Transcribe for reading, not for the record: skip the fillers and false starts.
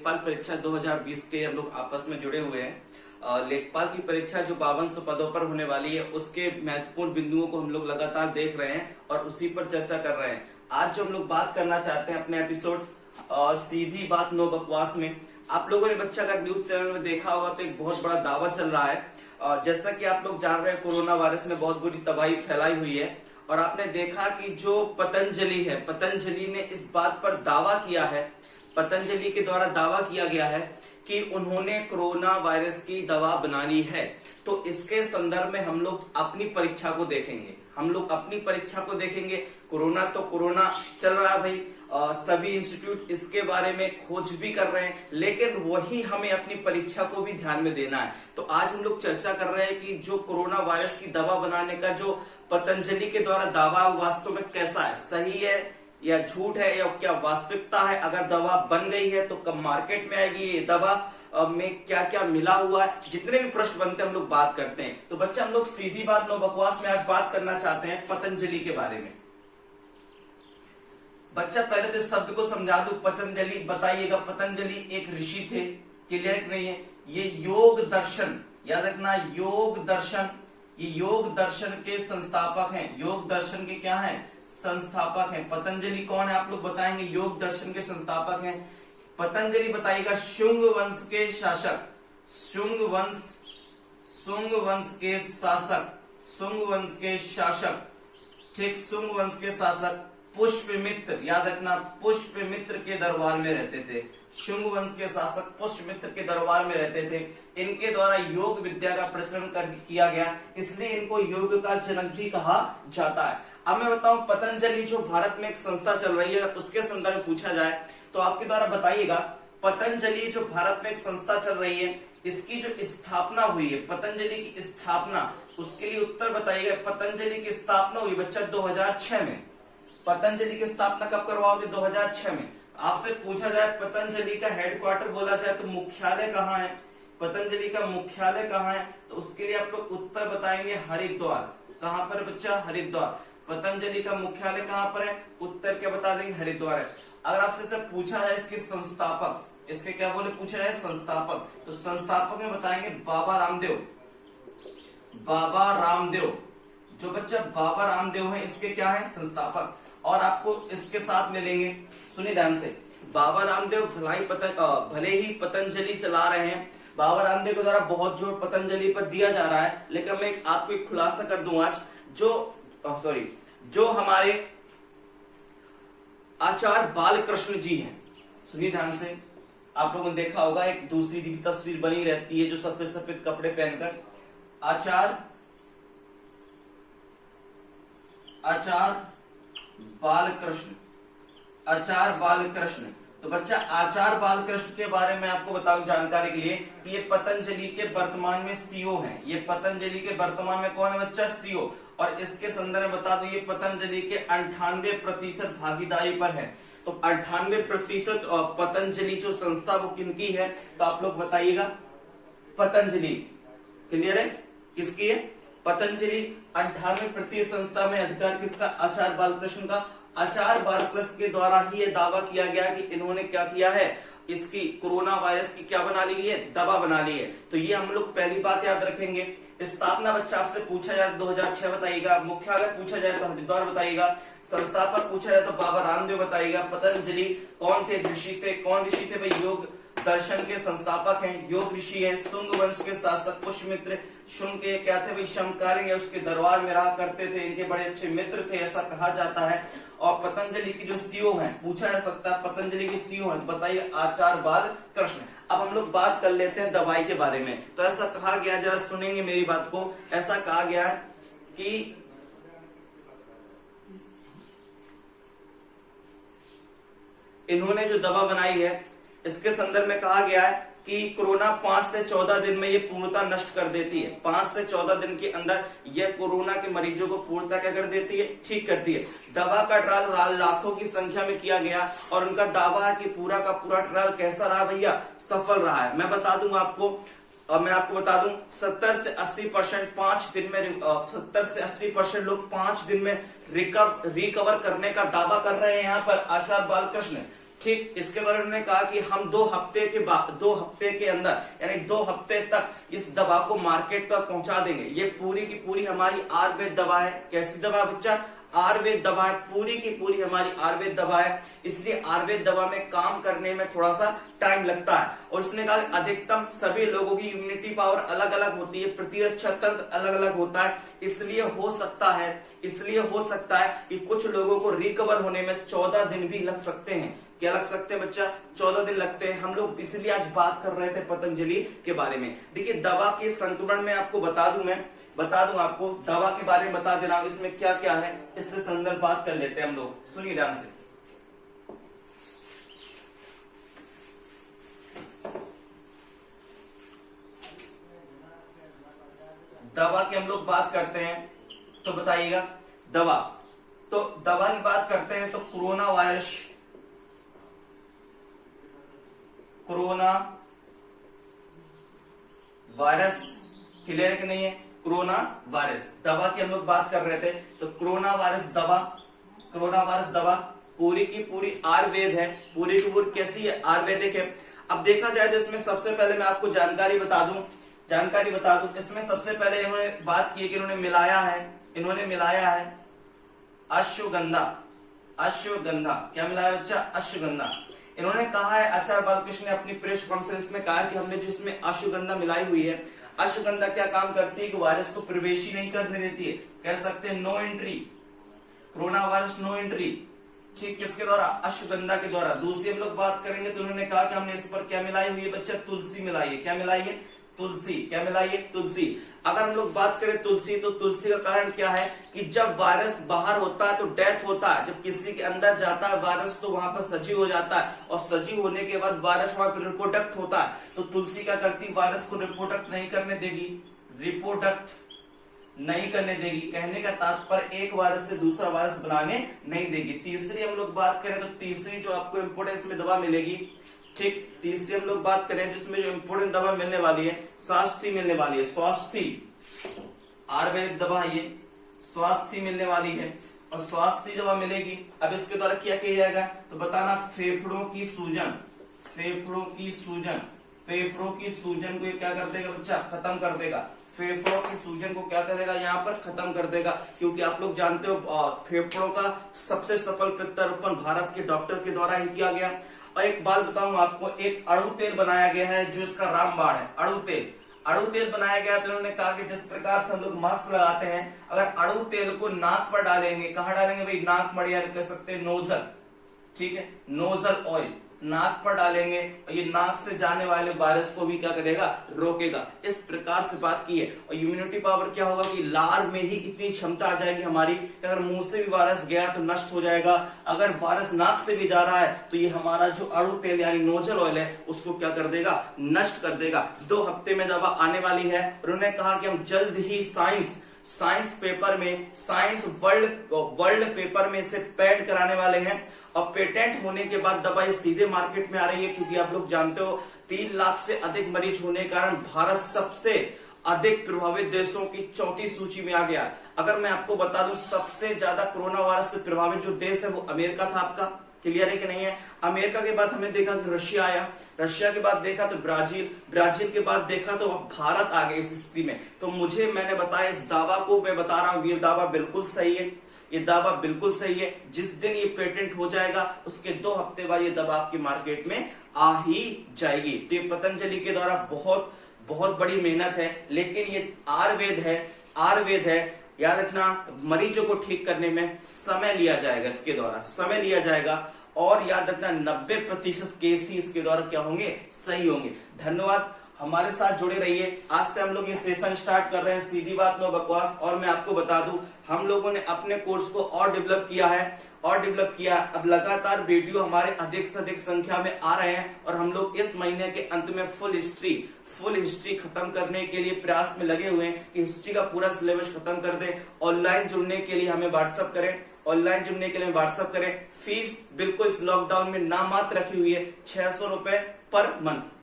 लेखपाल परीक्षा 2020 के हम लोग आपस में जुड़े हुए हैं। लेखपाल की परीक्षा जो 5200 पदों पर होने वाली है, उसके महत्वपूर्ण बिंदुओं को हम लोग लगातार देख रहे हैं और उसी पर चर्चा कर रहे हैं। आज जो हम लोग बात करना चाहते हैं अपने एपिसोड सीधी बात नो बकवास में, आप लोगों ने बच्चा अगर न्यूज चैनल में देखा होगा तो एक बहुत बड़ा दावा चल रहा है। जैसा कि आप लोग जान रहे हैं, कोरोना वायरस ने बहुत बुरी तबाही फैलाई हुई है और आपने देखा कि जो पतंजलि है, पतंजलि ने इस बात पर दावा किया है, पतंजलि के द्वारा दावा किया गया है कि उन्होंने कोरोना वायरस की दवा बना ली है। तो इसके संदर्भ में हम लोग अपनी परीक्षा को देखेंगे, कोरोना तो कोरोना चल रहा है भाई, सभी इंस्टीट्यूट इसके बारे में खोज भी कर रहे हैं, लेकिन वही हमें अपनी परीक्षा को भी ध्यान में देना है। तो आज हम लोग चर्चा कर रहे हैं कि जो कोरोना वायरस की दवा बनाने का जो पतंजलि के द्वारा दावा वास्तव में कैसा है, सही है या झूठ है या क्या वास्तविकता है। अगर दवा बन गई है तो कब मार्केट में आएगी, ये दवा में क्या क्या मिला हुआ है, जितने भी प्रश्न बनते हैं हम लोग बात करते हैं। तो बच्चा हम लोग सीधी बात नो बकवास में आज बात करना चाहते हैं पतंजलि के बारे में। बच्चा पहले तो शब्द को समझा दूं, पतंजलि बताइएगा, पतंजलि एक ऋषि थे, क्लियर नहीं है। ये योग दर्शन, याद रखना, योग दर्शन, ये योग दर्शन के संस्थापक हैं। योग दर्शन के क्या हैं? संस्थापक हैं। पतंजलि कौन है आप लोग बताएंगे? योग दर्शन के संस्थापक हैं। पतंजलि बताइएगा शुंग वंश के शासक, शुंग वंश के शासक, ठीक, शुंग वंश के शासक पुष्यमित्र, याद रखना, पुष्यमित्र के दरबार में रहते थे। शुंग वंश के शासक पुष्यमित्र के दरबार में रहते थे। इनके द्वारा योग विद्या का प्रचलन किया गया, इसलिए इनको योग का जनक भी कहा जाता है। अब मैं बताऊं, पतंजलि जो भारत में एक संस्था चल रही है, उसके संदर्भ में पूछा जाए तो आपके द्वारा बताइएगा, पतंजलि जो भारत में एक संस्था चल रही है, इसकी जो स्थापना हुई है, पतंजलि की स्थापना, उसके लिए उत्तर बताइएगा। पतंजलि की स्थापना हुई बच्चा 2006 में। पतंजलि की स्थापना कब करवाओगे? 2006 में। आपसे पूछा जाए पतंजलि का हेडक्वार्टर बोला जाए तो मुख्यालय कहाँ है, पतंजलि का मुख्यालय कहाँ है, तो उसके लिए आप लोग उत्तर बताएंगे हरिद्वार। कहाँ पर बच्चा? हरिद्वार। पतंजलि का मुख्यालय कहाँ पर है? उत्तर क्या बता देंगे? हरिद्वार है। अगर आपसे सर पूछा जाए इसके संस्थापक, इसके क्या बोले पूछा जाए? संस्थापक, तो संस्थापक में बताएंगे बाबा रामदेव। बाबा रामदेव, जो बच्चा बाबा रामदेव है, इसके क्या है? संस्थापक। और आपको इसके साथ मिलेंगे, सुनिए ध्यान से, बाबा रामदेव भले ही पतंजलि चला रहे हैं, बाबा रामदेव के द्वारा बहुत जोर पतंजलि पर दिया जा रहा है, लेकिन मैं आपको एक खुलासा कर दूं आज, जो हमारे आचार्य बालकृष्ण जी हैं, सुनिए ध्यान से, आप लोगों ने देखा होगा एक दूसरी भी तस्वीर बनी रहती है जो सफेद सफेद कपड़े पहनकर, आचार्य बालकृष्ण। तो बच्चा आचार्य बालकृष्ण के बारे में आपको बताऊं जानकारी के लिए कि ये पतंजलि के वर्तमान में सीईओ हैं। ये पतंजलि के वर्तमान में कौन है बच्चा? सीईओ। और इसके संदर्भ में बता दो, ये पतंजलि के 98% भागीदारी पर है। तो 98% पतंजलि जो संस्था वो किनकी है? तो आप लोग बताइएगा, पतंजलि। क्लियर है? किसकी है? पतंजलि। 98% संस्था में अधिकार किसका? आचार्य बालकृष्ण का। आचार्य बालकृष्ण के द्वारा ही ये दावा किया गया कि इन्होंने क्या किया है, इसकी कोरोना वायरस की क्या बना ली है? दवा बना ली है। तो ये हम लोग पहली बात याद रखेंगे। स्थापना बच्चा आपसे पूछा जाए 2006 बताइएगा, मुख्यालय पूछा जाए तो हरिद्वार बताइएगा, संस्थापक पूछा जाए तो बाबा रामदेव बताइएगा, पतंजलि कौन थे? ऋषि थे। कौन ऋषि थे भाई? योग दर्शन के संस्थापक हैं, योग ऋषि हैं। शुंग वंश के शासक पुष्यमित्र, शुंग के क्या थे भाई? समकालीन, उसके दरबार में रहा करते थे, इनके बड़े अच्छे मित्र थे, ऐसा कहा जाता है। और पतंजलि की जो सीईओ हैं, पूछा जा सकता है पतंजलि की सीईओ हैं, बताइए आचार्य बालकृष्ण। अब हम लोग बात कर लेते हैं दवाई के बारे में। तो ऐसा कहा गया, जरा सुनेंगे मेरी बात को, ऐसा कहा गया है कि इन्होंने जो दवा बनाई है, इसके संदर्भ में कहा गया है कि कोरोना 5 से 14 दिन में ये पूर्णतः नष्ट कर देती है। 5 से 14 दिन के अंदर ये कोरोना के मरीजों को पूर्णतः क्या कर देती है? ठीक करती है। दवा का ट्रायल लाखों की संख्या में किया गया और उनका दावा है कि पूरा का पूरा ट्रायल कैसा रहा भैया? सफल रहा है। मैं बता दूं आपको, 70 से 80% 5 दिन में 70 से 80% लोग 5 दिन में रिकवर करने का दावा कर रहे हैं यहाँ पर आचार्य बालकृष्ण। ठीक, इसके बारे में उन्होंने कहा कि हम 2 हफ्ते के अंदर यानी 2 हफ्ते तक इस दवा को मार्केट पर पहुंचा देंगे। ये पूरी की पूरी हमारी आयुर्वेद दवा है। कैसी दवा है बच्चा? आयुर्वेद दवा है, पूरी की पूरी हमारी आयुर्वेद दवा है। इसलिए आयुर्वेद दवा में काम करने में थोड़ा सा टाइम लगता है। और उसने कहा अधिकतम सभी लोगों की इम्यूनिटी पावर अलग अलग होती है, प्रतिरक्षा तंत्र अलग अलग होता है। इसलिए हो सकता है कि कुछ लोगों को रिकवर होने में 14 दिन भी लग सकते हैं। क्या लग सकते हैं बच्चा? 14 दिन लगते हैं। हम लोग इसलिए आज बात कर रहे थे पतंजलि के बारे में। देखिए दवा के संक्रमण में आपको बता दूं आपको दवा के बारे में बता दे रहा हूं, इसमें क्या क्या है, इससे संदर्भ बात कर लेते हैं हम लोग। सुनिए ध्यान से। दवा की हम लोग बात करते हैं तो बताइएगा दवा की बात करते हैं तो कोरोना वायरस क्लियर है कि नहीं है? कोरोना वायरस दवा की हम लोग बात कर रहे थे तो कोरोना वायरस दवा पूरी की पूरी आयुर्वेद है। पूरी की पूरी कैसी है? आयुर्वेदिक है। अब देखा जाए तो इसमें सबसे पहले मैं आपको जानकारी बता दूं। इसमें सबसे पहले इन्होंने बात की है कि इन्होंने मिलाया है अश्वगंधा। क्या मिलाया बच्चा? अश्वगंधा। इन्होंने कहा है, आचार्य बालकृष्ण ने अपनी प्रेस कॉन्फ्रेंस में कहा कि हमने जो इसमें अश्वगंधा मिलाई हुई है, अश्वगंधा क्या काम करती है कि वायरस को प्रवेश ही नहीं करने देती है। कह सकते हैं no entry, corona virus no entry. ठीक, किसके द्वारा? अश्वगंधा के द्वारा। दूसरी हम लोग बात करेंगे तो उन्होंने कहा कि हमने इस पर क्या मिलाई हुई है बच्चा? तुलसी मिलाई है। क्या मिलाई है? तुलसी। क्या मिलाई है? तुलसी। अगर हम लोग बात करें तुलसी, तो तुलसी का कारण क्या है कि जब वायरस बाहर होता है तो डेथ होता है, जब किसी के अंदर जाता है वायरस तो वहां पर सजीव हो जाता है, और सजीव होने के बाद वायरस वहां पर रिप्रोडक्ट होता है। तो तुलसी क्या करती? वायरस को रिप्रोडक्ट नहीं करने देगी। कहने का तात्पर्य एक वायरस से दूसरा वायरस बनाने नहीं देगी। तीसरी हम लोग बात करें तो तीसरी जो आपको इम्पोर्टेंस में दवा मिलेगी, ठीक, तीसरी हम लोग बात करें जिसमें जो इम्पोर्टेंट दवा मिलने वाली है स्वास्थ्य मिलने वाली है। स्वास्थ्य आयुर्वेदिक दवा ये स्वास्थ्य मिलने वाली है। और स्वास्थ्य दवा मिलेगी, अब इसके द्वारा क्या किया जाएगा तो बताना फेफड़ों की सूजन को ये क्या कर देगा बच्चा? खत्म कर देगा। फेफड़ों की सूजन को क्या करेगा? यहाँ पर खत्म कर देगा। क्योंकि आप लोग जानते हो फेफड़ों का सबसे सफल प्रत्यारोपण भारत के डॉक्टर के द्वारा ही किया गया। और एक बात बताऊं आपको, एक अड़ू तेल बनाया गया है जो इसका रामबाण है। अड़ू तेल बनाया गया तो उन्होंने कहा कि जिस प्रकार से हम लोग मास्क लगाते हैं, अगर अड़ू तेल को नाक पर डालेंगे, कहाँ डालेंगे भाई? नाक पर, या कह सकते हैं नोजल, ठीक है, नोजल ऑयल नाक पर डालेंगे और ये नाक से जाने वाले वायरस को भी क्या करेगा? रोकेगा। इस प्रकार से बात की है। और इम्यूनिटी पावर क्या होगा कि लार में ही इतनी क्षमता आ जाएगी हमारी, अगर मुंह से भी वायरस गया तो नष्ट हो जाएगा। अगर वायरस नाक से भी जा रहा है तो ये हमारा जो अड़ू तेल यानी नोजल ऑयल है उसको क्या कर देगा? नष्ट कर देगा। 2 हफ्ते में दवा आने वाली है। उन्होंने कहा कि हम जल्द ही साइंस पेपर में, साइंस वर्ल्ड पेपर में इसे पेटेंट कराने वाले हैं। और पेटेंट होने के बाद दवा सीधे मार्केट में आ रही है। क्योंकि आप लोग जानते हो 3 लाख से अधिक मरीज होने के कारण भारत सबसे अधिक प्रभावित देशों की 4थी सूची में आ गया। अगर मैं आपको बता दूं सबसे ज्यादा कोरोना वायरस से प्रभावित जो देश है वो अमेरिका था। आपका क्लियर है कि नहीं है? अमेरिका के बाद हमने देखा कि रशिया आया, रशिया के बाद देखा तो ब्राजील के बाद देखा तो भारत आ गया इस स्थिति में। तो मैंने बताया इस दावा को मैं बता रहा हूं, ये दावा बिल्कुल सही है। जिस दिन ये पेटेंट हो जाएगा उसके 2 हफ्ते बाद ये दवा आपकी मार्केट में आ ही जाएगी। तो ये पतंजलि के द्वारा बहुत बड़ी मेहनत है, लेकिन ये आयुर्वेद है। याद रखना, मरीजों को ठीक करने में समय लिया जाएगा, इसके द्वारा समय लिया जाएगा। और याद रखना 90% केस ही इसके द्वारा क्या होंगे? सही होंगे। धन्यवाद, हमारे साथ जुड़े रहिए। आज से हम लोग ये सेशन स्टार्ट कर रहे हैं, सीधी बात नो बकवास। और मैं आपको बता दूं हम लोगों ने अपने कोर्स को और डेवलप किया। अब लगातार वीडियो हमारे अधिक से अधिक संख्या में आ रहे हैं और हम लोग इस महीने के अंत में फुल हिस्ट्री खत्म करने के लिए प्रयास में लगे हुए हैं कि हिस्ट्री का पूरा सिलेबस खत्म कर दें। ऑनलाइन जुड़ने के लिए हमें व्हाट्सअप करें। फीस बिल्कुल इस लॉकडाउन में नामात्र रखी हुई है, 600 रुपए पर मंथ।